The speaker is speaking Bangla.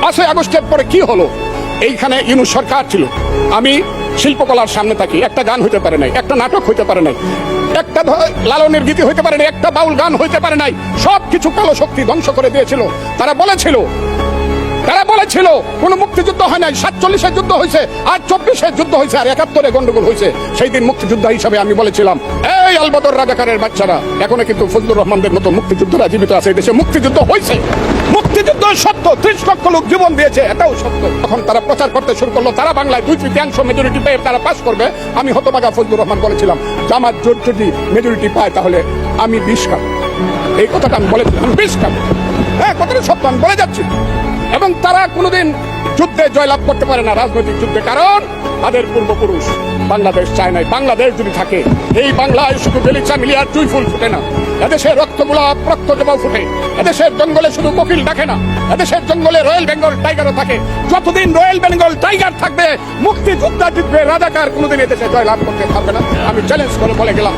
5ই আগস্টের পরে কি হলো? এইখানে ইউনূস সরকার ছিল, আমি শিল্পকলার সামনে থাকি, একটা গান হইতে পারে নাই, একটা নাটক হইতে পারে নাই, একটা লালনের গীতি হইতে পারে নাই, একটা বাউল গান হইতে পারে নাই। সবকিছু কালো শক্তি ধ্বংস করে দিয়েছিল। তারা বলেছিল কোন মুক্তিযুদ্ধ হয় নাই, 47-এর যুদ্ধ হয়েছে, আর 24-এর যুদ্ধ হয়েছে, আর 71-এ গন্ডগোল হয়েছে। সেই দিন মুক্তিযোদ্ধা হিসাবে আমি বলেছিলাম, এই আলবদর রাজাকারের বাচ্চারা, এখনো কিন্তু ফজলুর রহমানদের মতো মুক্তিযুদ্ধরা জীবিত আছে। এই দেশে মুক্তিযুদ্ধ হয়েছে, মুক্তিযুদ্ধ সত্য, 30 লক্ষ লোক জীবন দিয়েছে, এটাও সত্য। তখন তারা প্রচার করতে শুরু করলো তারা বাংলায় 2/3 মেজরিটি পেয়ে তারা পাস করবে। আমি হতভাগা ফজলুর রহমান বলেছিলাম, জামাত জোট যদি মেজরিটি পায় তাহলে আমি 20 খাবো। এই কথাটা আমি বলেছিলাম, 20 খাবো। হ্যাঁ, কথাটা সত্য, আমি বলে যাচ্ছি। এবং তারা কোনোদিন যুদ্ধে জয়লাভ করতে পারে না, রাজনৈতিক যুদ্ধে, কারণ তাদের পূর্বপুরুষ বাংলাদেশ চায় নাই। বাংলাদেশ যদি থাকে, এই বাংলায় শুধু বেলিচা মিলিয়ার জুই ফুল ফুটে না, এদেশের রক্তগুলাপ রক্ত জবাও ফুটে। এদেশের জঙ্গলে শুধু কোকিল ডাকে না, এদেশের জঙ্গলে রয়্যাল বেঙ্গল টাইগারও থাকে। যতদিন রয়্যাল বেঙ্গল টাইগার থাকবে, মুক্তিযোদ্ধা জিতবে, রাজাকার কোনোদিন এদেশে জয়লাভ করতে পারবে না। আমি চ্যালেঞ্জ করে বলে গেলাম।